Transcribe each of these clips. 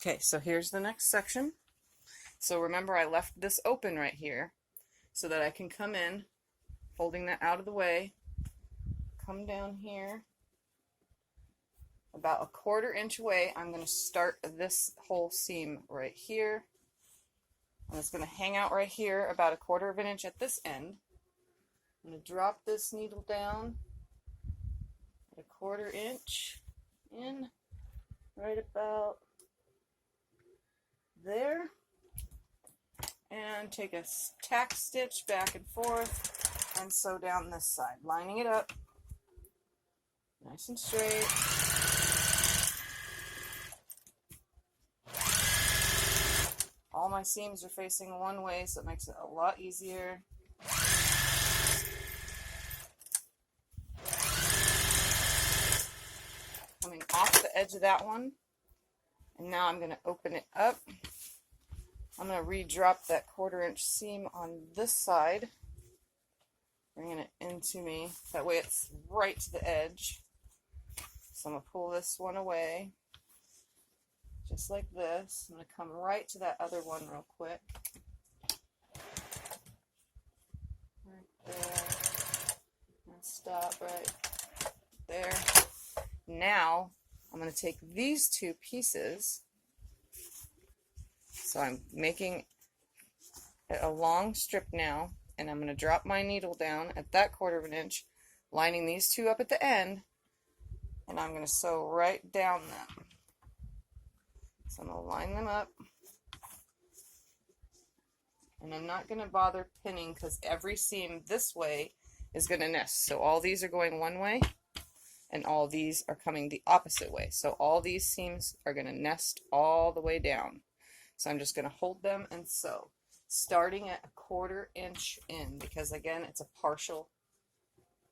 Okay, so here's the next section. So remember, I left this open right here so that I can come in, folding that out of the way, come down here about a 1/4 inch away. I'm going to start this whole seam right here, and it's going to hang out right here about a 1/4 inch at this end. I'm going to drop this needle down at a 1/4 inch in, right about there, and take a tack stitch back and forth and sew down this side, lining it up nice and straight. All my seams are facing one way, so it makes it a lot easier. Coming off the edge of that one, and now I'm going to open it up. I'm going to re-drop that 1/4 inch seam on this side, bringing it into me. That way it's right to the edge. So I'm going to pull this one away, just like this. I'm going to come right to that other one real quick. Right there. And stop right there. Now I'm going to take these two pieces. So I'm making a long strip now, and I'm going to drop my needle down at that 1/4 inch, lining these two up at the end, and I'm going to sew right down them. So I'm going to line them up, and I'm not going to bother pinning because every seam this way is going to nest. So all these are going one way, and all these are coming the opposite way. So all these seams are going to nest all the way down. So I'm just going to hold them and sew, starting at a 1/4 inch in, because again, it's a partial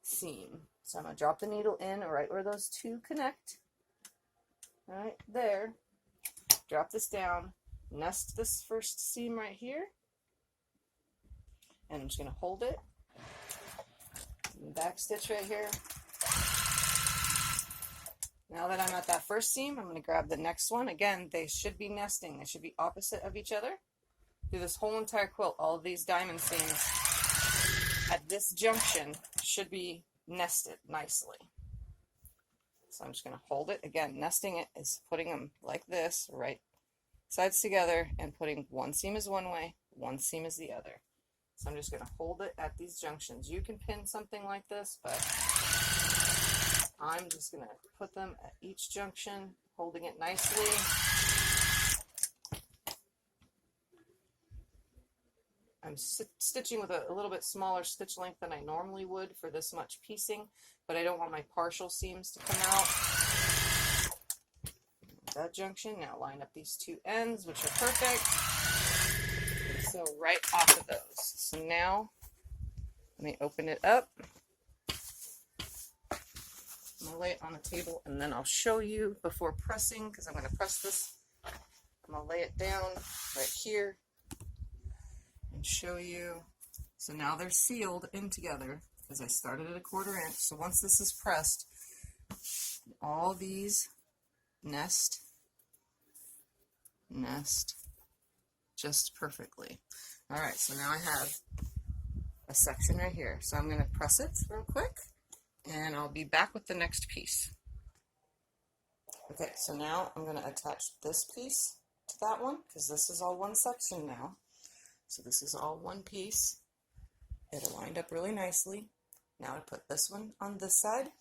seam. So I'm going to drop the needle in right where those two connect, right there. Drop this down, nest this first seam right here, and I'm just going to hold it, back stitch right here. Now that I'm at that first seam, I'm going to grab the next one. Again, they should be nesting. They should be opposite of each other. Through this whole entire quilt, all of these diamond seams at this junction should be nested nicely. So I'm just going to hold it. Again, nesting it is putting them like this, right sides together, and putting one seam is one way, one seam is the other. So I'm just going to hold it at these junctions. You can pin something like this, but I'm just going to put them at each junction, holding it nicely. I'm stitching with a little bit smaller stitch length than I normally would for this much piecing, but I don't want my partial seams to come out. That junction, now line up these two ends, which are perfect. So right off of those. So now, let me open it up. I'm going to lay it on the table, and then I'll show you before pressing, because I'm going to press this. I'm going to lay it down right here and show you. So now they're sealed in together, because I started at a 1/4 inch. So once this is pressed, all these nest just perfectly. All right, so now I have a section right here. So I'm going to press it real quick, and I'll be back with the next piece. Okay, so now I'm going to attach this piece to that one, because this is all one section now. So this is all one piece. It lined up really nicely. Now I put this one on this side,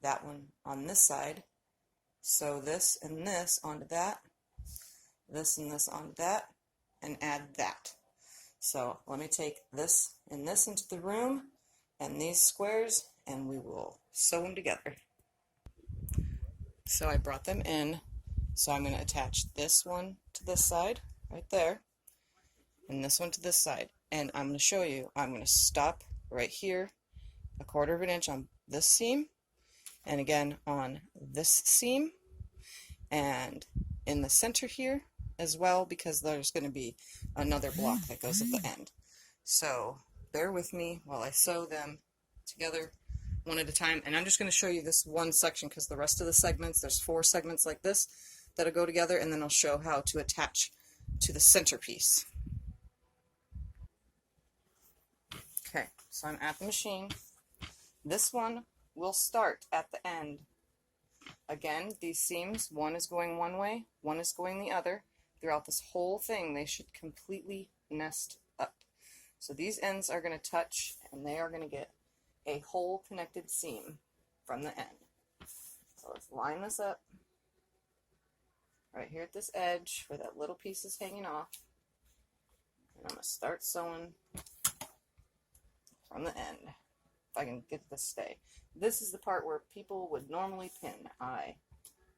that one on this side, sew this and this onto that, this and this onto that, and add that. So let me take this and this into the room, and these squares, and we will sew them together. So I brought them in, so I'm going to attach this one to this side, right there, and this one to this side. And I'm going to show you, I'm going to stop right here, a 1/4 inch on this seam, and again on this seam, and in the center here as well, because there's going to be another block that goes at the end. So bear with me while I sew them together one at a time, and I'm just going to show you this one section, because the rest of the segments, there's 4 segments like this, that'll go together, and then I'll show how to attach to the centerpiece. Okay, so I'm at the machine. This one will start at the end. Again, these seams, one is going one way, one is going the other. Throughout this whole thing, they should completely nest up. So these ends are going to touch, and they are going to get a whole connected seam from the end. So let's line this up right here at this edge where that little piece is hanging off. And I'm going to start sewing from the end, if I can get this to stay. This is the part where people would normally pin. I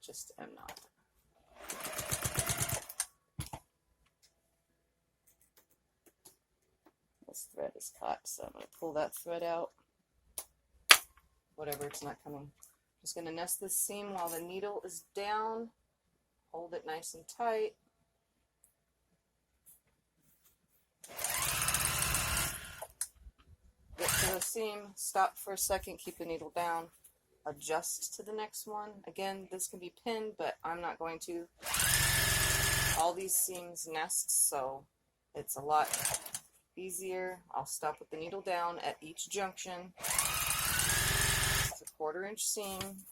just am not. This thread is caught, so I'm going to pull that thread out. Whatever, it's not coming. Just going to nest this seam while the needle is down. Hold it nice and tight. Get to the seam, stop for a second, keep the needle down, adjust to the next one. Again, this can be pinned, but I'm not going to. All these seams nest, so it's a lot easier. I'll stop with the needle down at each junction. It's a 1/4 inch seam.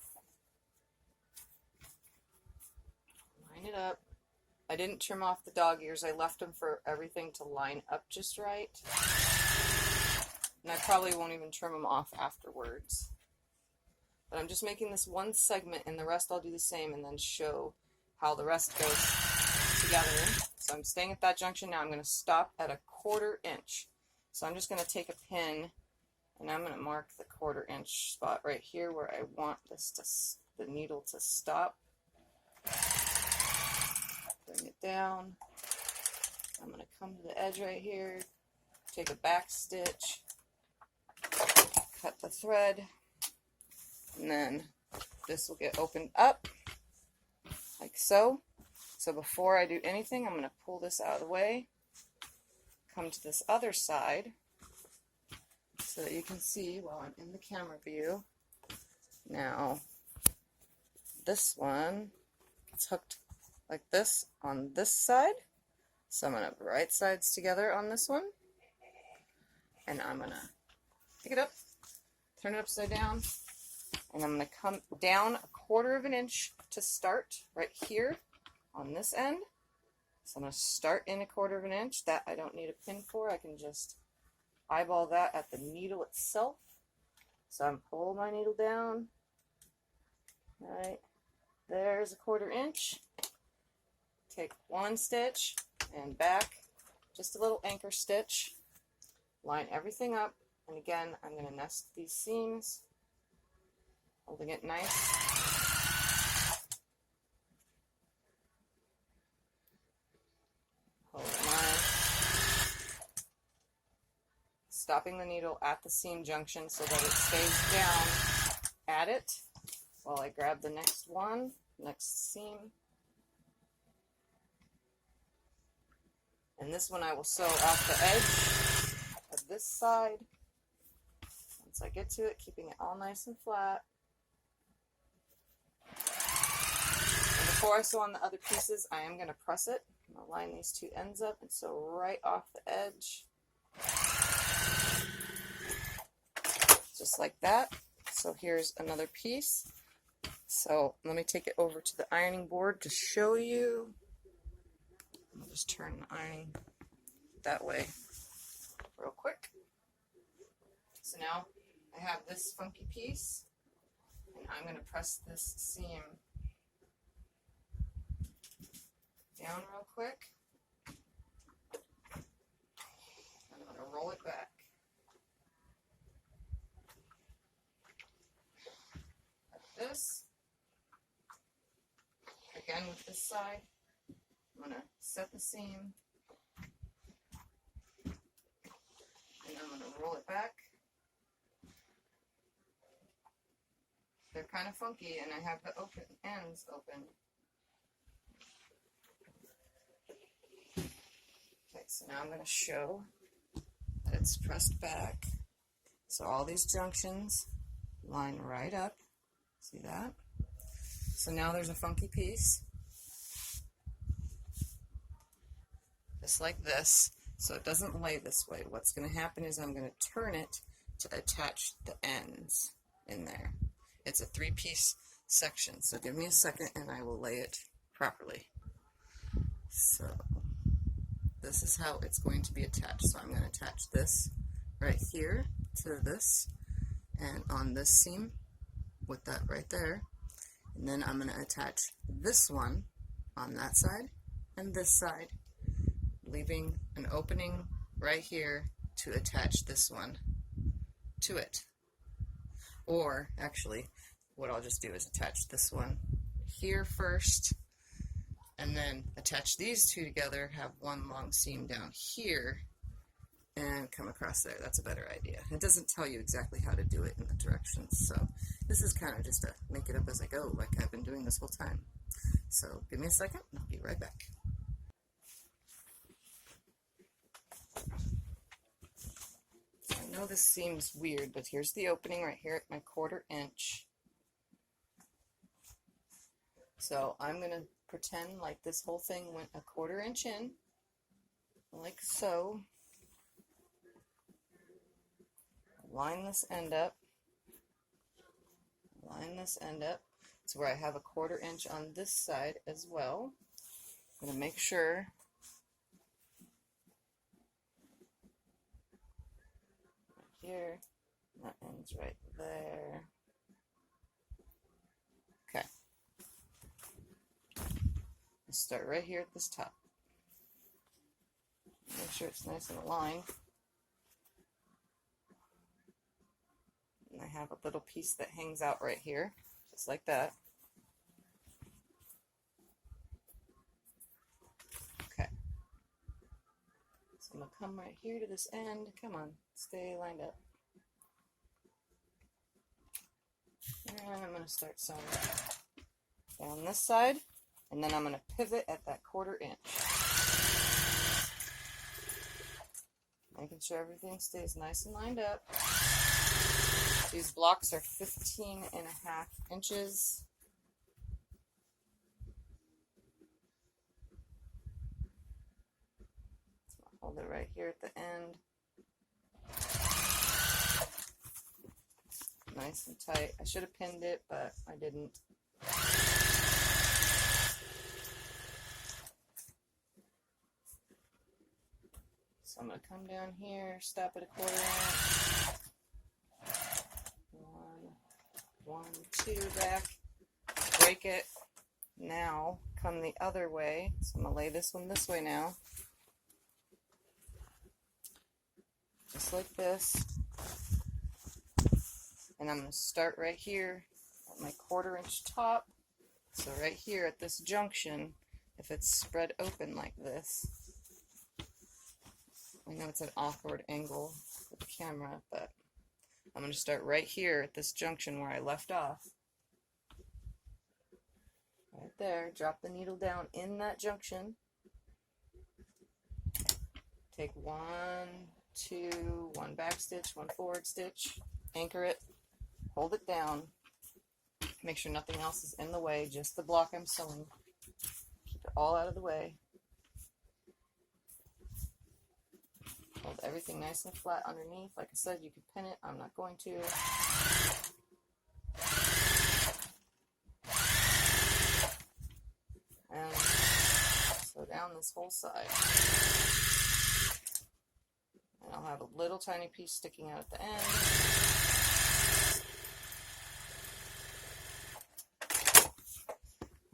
Line it up. I didn't trim off the dog ears. I left them for everything to line up just right. And I probably won't even trim them off afterwards. But I'm just making this one segment, and the rest I'll do the same and then show how the rest goes together. So I'm staying at that junction now. I'm going to stop at a 1/4 inch. So I'm just going to take a pin, and I'm going to mark the 1/4 inch spot right here where I want this the needle to stop. Bring it down. I'm going to come to the edge right here, take a back stitch, cut the thread, and then this will get opened up like so. So before I do anything, I'm going to pull this out of the way, come to this other side so that you can see while I'm in the camera view. Now, this one gets hooked like this on this side. So I'm going to have the right sides together on this one, and I'm going to pick it up, turn it upside down, and I'm going to come down a 1/4 inch to start right here on this end. So I'm going to start in a 1/4 inch. That I don't need a pin for. I can just eyeball that at the needle itself. So I'm pull my needle down. All right, there's a 1/4 inch. Take one stitch and back, just a little anchor stitch. Line everything up, and again, I'm going to nest these seams, holding it nice. Hold it nice. Stopping the needle at the seam junction so that it stays down at it while I grab the next one, next seam. And this one I will sew off the edge of this side. Once I get to it, keeping it all nice and flat. And before I sew on the other pieces, I am going to press it. I'm going to line these two ends up and sew right off the edge. Just like that. So here's another piece. So let me take it over to the ironing board to show you. I'll just turn the ironing that way real quick. So now I have this funky piece, and I'm going to press this seam down real quick. I'm going to roll it back. Like this. Again with this side. I'm going to set the seam, and I'm going to roll it back. They're kind of funky, and I have the open ends open. Okay, so now I'm going to show that it's pressed back. So all these junctions line right up. See that? So now there's a funky piece. just like this, so it doesn't lay this way. What's going to happen is I'm going to turn it to attach the ends in there. It's a 3-piece section, so give me a second and I will lay it properly. So this is how it's going to be attached. So I'm going to attach this right here to this and on this seam with that right there, and then I'm going to attach this one on that side and this side, leaving an opening right here to attach this one to it. Or actually, what I'll just do is attach this one here first, and then attach these two together, have one long seam down here, and come across there. That's a better idea. It doesn't tell you exactly how to do it in the directions, so this is kind of just to make it up as I go, like I've been doing this whole time. So give me a second, and I'll be right back. I know this seems weird, but here's the opening right here at my 1/4 inch. So I'm going to pretend like this whole thing went a 1/4 inch in, like so. Line this end up. Line this end up to where I have a 1/4 inch on this side as well. I'm going to make sure here, that ends right there. Okay. Let's start right here at this top. Make sure it's nice and aligned. And I have a little piece that hangs out right here, just like that. Okay. So I'm going to come right here to this end. Come on, stay lined up. And I'm going to start sewing down this side, and then I'm going to pivot at that 1/4 inch. Making sure everything stays nice and lined up. These blocks are 15.5 inches. So I'll hold it right here at the end. Nice and tight. I should have pinned it, but I didn't. So I'm going to come down here, stop at a 1/4 inch. 1, 2 back, break it. Now come the other way. So I'm going to lay this one this way now. Just like this. And I'm going to start right here at my 1/4 inch top. So right here at this junction, if it's spread open like this, I know it's an awkward angle with the camera, but I'm going to start right here at this junction where I left off. Right there, drop the needle down in that junction. Take 1, 2, 1 back stitch, 1 forward stitch, anchor it, hold it down, make sure nothing else is in the way, just the block I'm sewing. Keep it all out of the way. Hold everything nice and flat underneath. Like I said, you could pin it. I'm not going to. And sew down this whole side. And I'll have a little tiny piece sticking out at the end.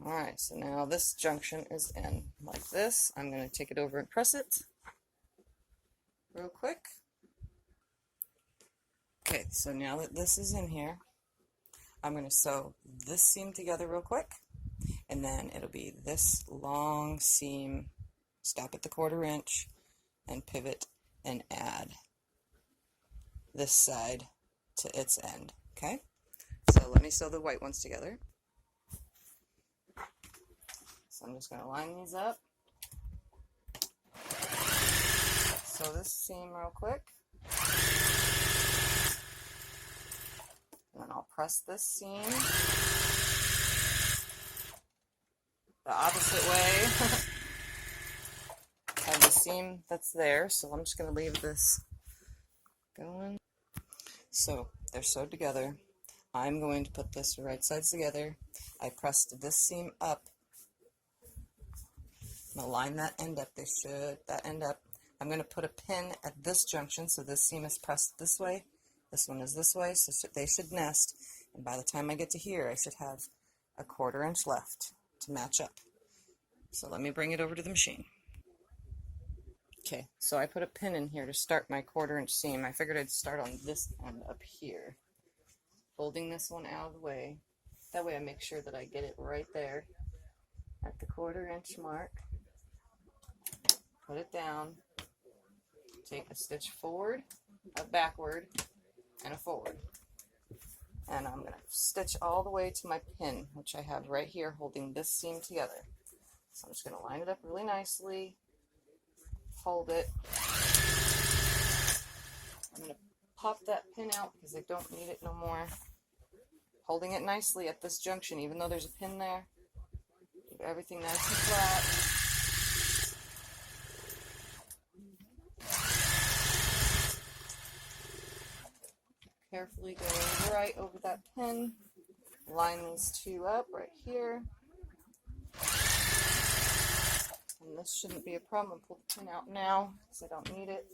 Alright, so now this junction is in like this. I'm going to take it over and press it real quick. Okay, so now that this is in here, I'm going to sew this seam together real quick, and then it'll be this long seam, stop at the 1/4 inch, and pivot and add this side to its end. Okay, so let me sew the white ones together. So I'm just going to line these up. Sew this seam real quick. And then I'll press this seam the opposite way of the seam seam that's there, so I'm just going to leave this going. So they're sewed together. I'm going to put this right sides together. I pressed this seam up. I'm going to line that end up. That end up. I'm going to put a pin at this junction, so this seam is pressed this way. This one is this way, so they should nest. And by the time I get to here, I should have a 1/4 inch left to match up. So let me bring it over to the machine. Okay, so I put a pin in here to start my 1/4 inch seam. I figured I'd start on this end up here, folding this one out of the way. That way I make sure that I get it right there at the 1/4 inch mark. Put it down, take a stitch forward, a backward, and a forward. And I'm going to stitch all the way to my pin, which I have right here holding this seam together. So I'm just going to line it up really nicely, hold it. I'm going to pop that pin out because I don't need it no more. Holding it nicely at this junction, even though there's a pin there. Keep everything nice and flat. Carefully going right over that pin. Line these two up right here. And this shouldn't be a problem. Pull the pin out now because I don't need it.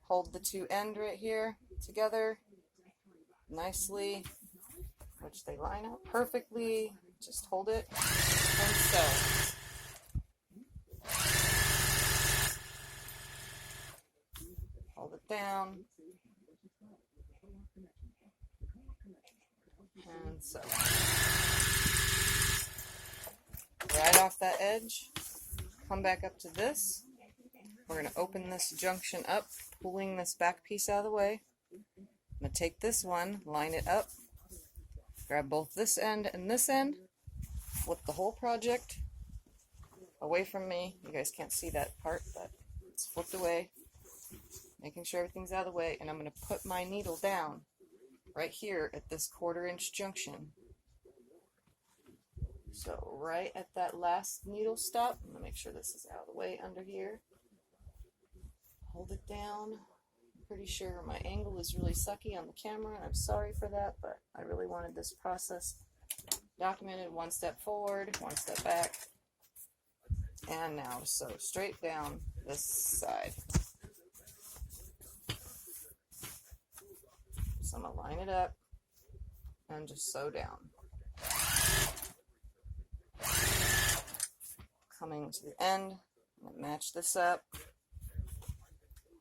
Hold the two ends right here together nicely, which they line up perfectly. Just hold it and sew. Hold it down. And sew. Right off that edge, come back up to this. We're going to open this junction up, pulling this back piece out of the way. I'm going to take this one, line it up, grab both this end and this end, flip the whole project away from me. You guys can't see that part, but it's flipped away, making sure everything's out of the way, and I'm going to put my needle down right here at this 1/4 inch junction. So right at that last needle stop, I'm going to make sure this is out of the way under here. Hold it down. I'm pretty sure my angle is really sucky on the camera, and I'm sorry for that, but I really wanted this process documented. 1 step forward, 1 step back, and now sew straight down this side. So I'm going to line it up and just sew down. Coming to the end, I'm going to match this up,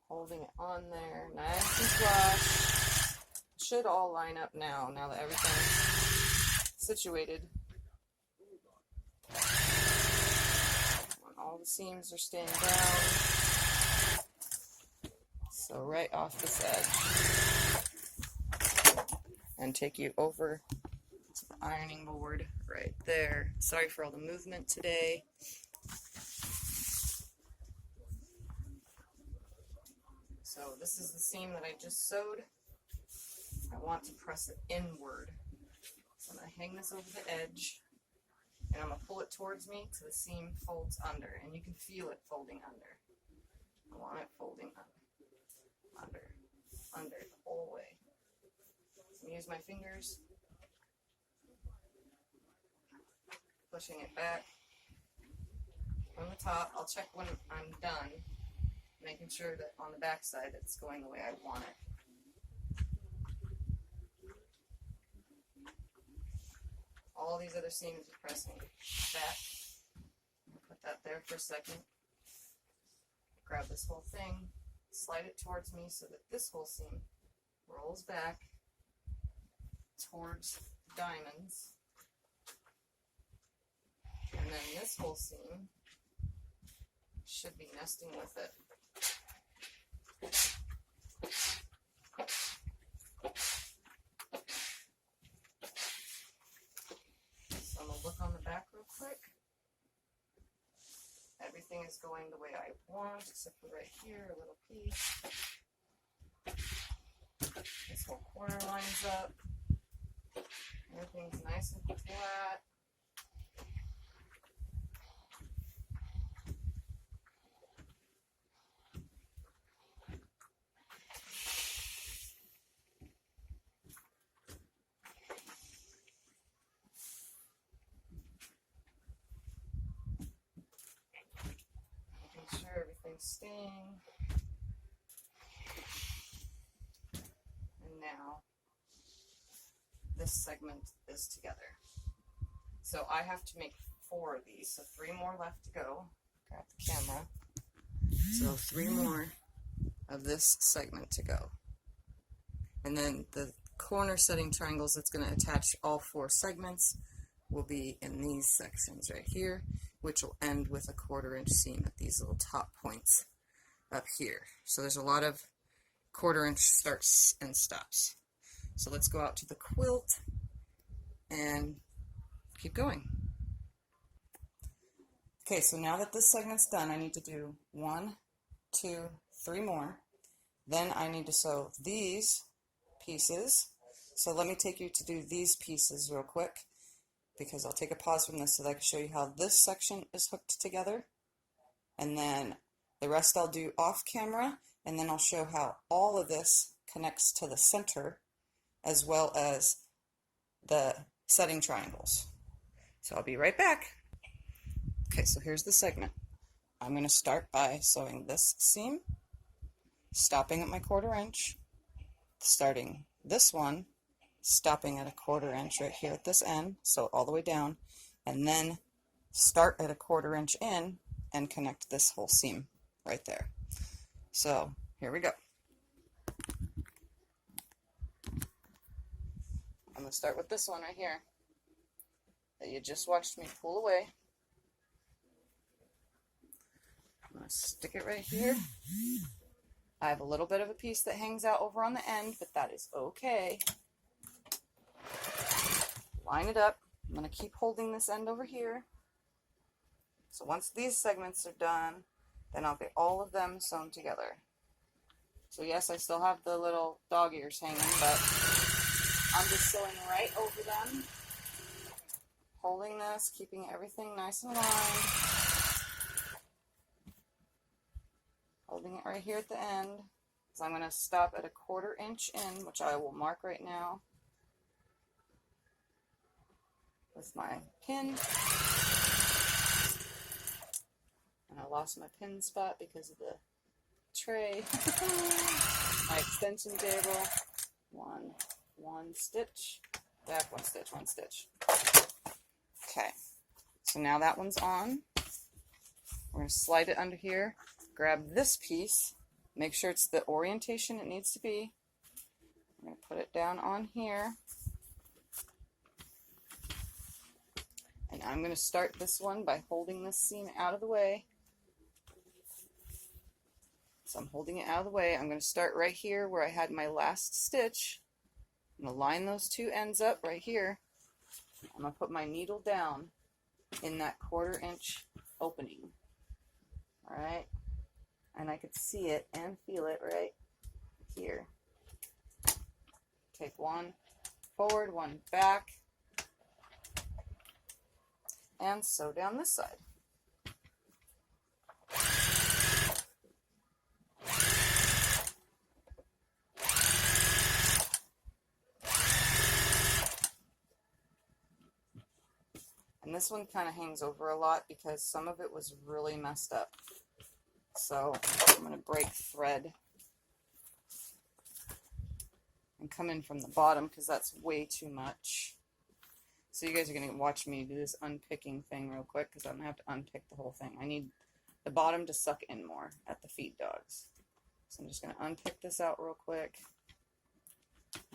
holding it on there, nice and flush. Should all line up now that everything's situated. When all the seams are staying down. So right off this edge. And take you over to the ironing board right there. Sorry for all the movement today. So this is the seam that I just sewed. I want to press it inward. So I'm going to hang this over the edge, and I'm going to pull it towards me so the seam folds under, and you can feel it folding under. I want it folding under the whole way. So use my fingers, pushing it back from the top. I'll check when I'm done, making sure that on the back side it's going the way I want it. All these other seams are pressing back. Put that there for a second. Grab this whole thing, slide it towards me so that this whole seam rolls back towards the diamonds. And then this whole seam should be nesting with it. So I'm going to look on the back real quick. Everything is going the way I want, except for right here, a little piece. This whole corner lines up. Everything's nice and flat. nothing staying. And now this segment is together. So I have to make 4 of these, so 3 more left to go. Grab the camera. So 3 more of this segment to go. And then the corner setting triangles that's going to attach all 4 segments will be in these sections right here, which will end with a 1/4 inch seam at these little top points up here. So there's a lot of 1/4 inch starts and stops. So let's go out to the quilt and keep going. Okay, so now that this segment's done, I need to do 1, 2, 3 more. Then I need to sew these pieces. So let me take you to do these pieces real quick, because I'll take a pause from this so that I can show you how this section is hooked together. And then the rest I'll do off camera, and then I'll show how all of this connects to the center as well as the setting triangles. So I'll be right back. Okay, so here's the segment. I'm going to start by sewing this seam, stopping at my 1/4 inch, starting this one, stopping at a 1/4 inch right here at this end, so all the way down, and then start at a 1/4 inch in and connect this whole seam right there. So here we go. I'm going to start with this one right here that you just watched me pull away. I'm going to stick it right here. I have a little bit of a piece that hangs out over on the end, but that is okay. Line it up. I'm going to keep holding this end over here. So once these segments are done, then I'll get all of them sewn together. So yes, I still have the little dog ears hanging, but I'm just sewing right over them, holding this, keeping everything nice and aligned, holding it right here at the end. So I'm going to stop at a 1/4 inch in, which I will mark right now with my pin. And I lost my pin spot because of the tray. My extension table. One stitch, back, 1 stitch, 1 stitch. Okay, so now that one's on. We're going to slide it under here, grab this piece, make sure it's the orientation it needs to be. I'm going to put it down on here. And I'm going to start this one by holding this seam out of the way. So I'm holding it out of the way. I'm going to start right here where I had my last stitch. I'm going to line those 2 ends up right here. I'm going to put my needle down in that 1/4 inch opening. Alright? And I could see it and feel it right here. Take 1 forward, 1 back, and sew down this side. And this one kind of hangs over a lot because some of it was really messed up. So I'm going to break thread and come in from the bottom because that's way too much. So you guys are going to watch me do this unpicking thing real quick because I'm going to have to unpick the whole thing. I need the bottom to suck in more at the feed dogs. So I'm just going to unpick this out real quick.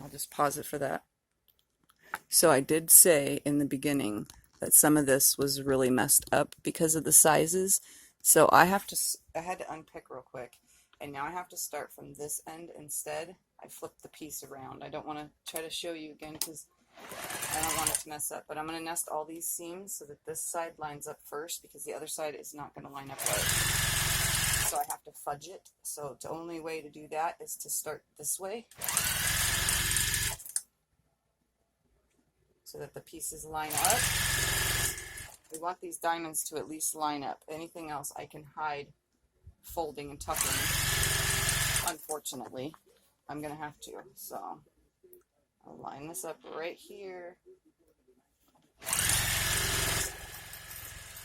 I'll just pause it for that. So I did say in the beginning that some of this was really messed up because of the sizes. So I had to unpick real quick, and now I have to start from this end instead. I flipped the piece around. I don't want to try to show you again because I don't want it to mess up, but I'm going to nest all these seams so that this side lines up first because the other side is not going to line up right. So I have to fudge it. So the only way to do that is to start this way so that the pieces line up. We want these diamonds to at least line up. Anything else I can hide folding and tucking. Unfortunately, I'm going to have to. So I'll line this up right here. I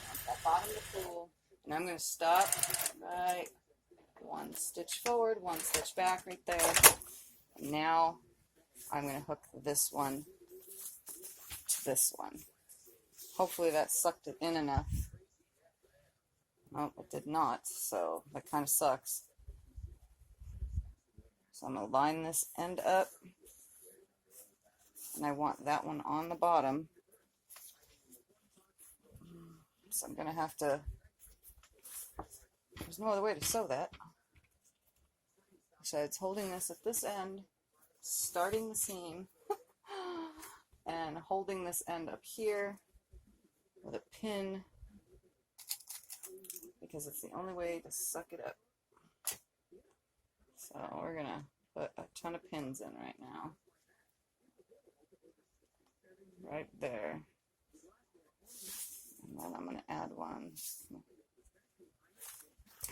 want that bottom to pull. And I'm going to stop right one stitch forward, one stitch back right there. Now I'm going to hook this one to this one. Hopefully that sucked it in enough. Nope, it did not, so that kind of sucks. So I'm going to line this end up, and I want that one on the bottom. So I'm going to have to, there's no other way to sew that. Besides holding this at this end, starting the seam, and holding this end up here with a pin, because it's the only way to suck it up. So we're going to put a ton of pins in right now. Right there. And then I'm going to add one.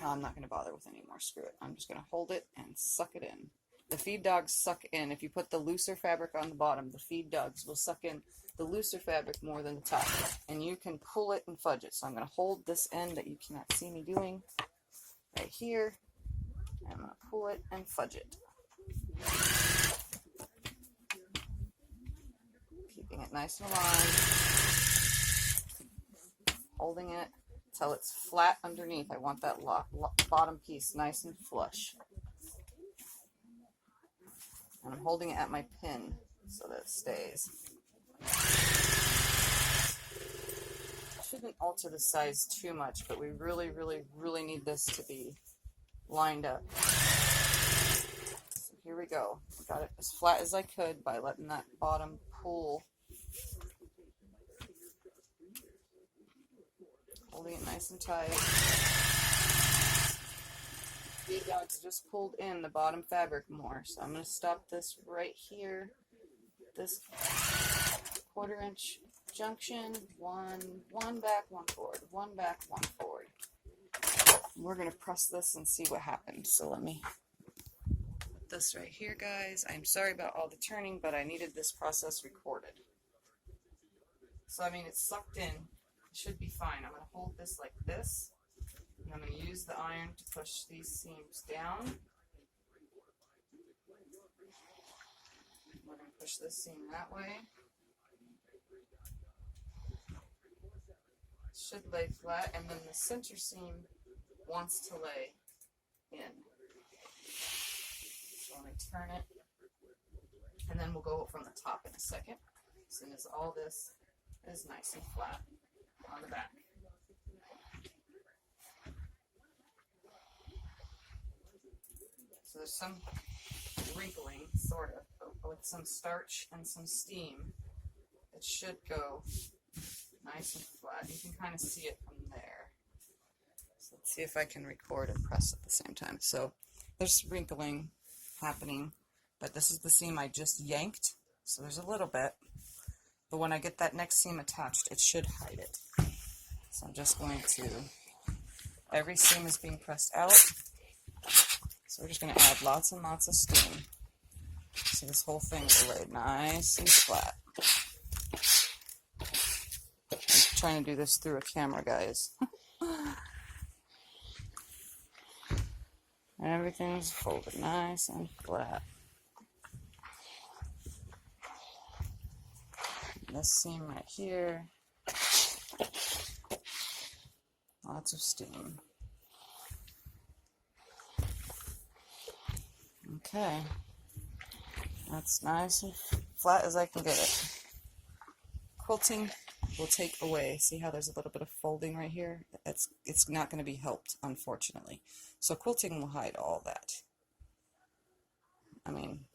I'm not going to bother with any more. Screw it. I'm just going to hold it and suck it in. The feed dogs suck in. If you put the looser fabric on the bottom, the feed dogs will suck in the looser fabric more than the top. And you can pull it and fudge it. So I'm going to hold this end that you cannot see me doing right here. And I'm going to pull it and fudge it. Keeping it nice and aligned. Holding it till it's flat underneath. I want that bottom piece nice and flush. And I'm holding it at my pin so that it stays. Shouldn't alter the size too much, but we really, really, really need this to be lined up. So here we go. I got it as flat as I could by letting that bottom pull. Holding it nice and tight. Feed dogs just pulled in the bottom fabric more, so I'm going to stop this right here. This 1/4 inch junction, one back, one forward, one back, one forward. We're going to press this and see what happens. So let me put this right here, guys. I'm sorry about all the turning, but I needed this process recorded. So I mean, it's sucked in. It should be fine. I'm going to hold this like this, and I'm going to use the iron to push these seams down. We're going to push this seam that way. It should lay flat, and then the center seam wants to lay in. So let me turn it, and then we'll go from the top in a second, as soon as all this is nice and flat on the back. So there's some wrinkling, sort of, but with some starch and some steam, it should go nice and flat. You can kind of see it from there. So let's see if I can record and press at the same time. So there's wrinkling happening, but this is the seam I just yanked, so there's a little bit. But when I get that next seam attached, it should hide it. So I'm just going to, every seam is being pressed out. So we're just going to add lots and lots of steam. So this whole thing will lay nice and flat. I'm trying to do this through a camera, guys. Everything's folded nice and flat. This seam right here. Lots of steam. Okay. That's nice and flat as I can get it. Quilting will take away. See how there's a little bit of folding right here? It's not going to be helped, unfortunately. So quilting will hide all that. I mean,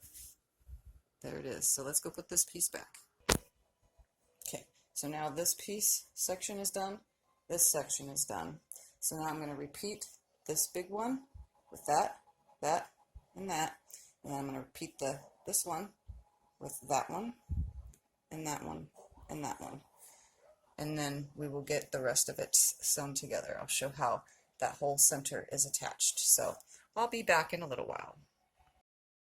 there it is. So let's go put this piece back. Okay, so now this piece section is done. This section is done. So now I'm going to repeat this big one with that, that, and that. And then I'm going to repeat this one with that one, and that one, and that one. And then we will get the rest of it sewn together. I'll show how that whole center is attached. So I'll be back in a little while.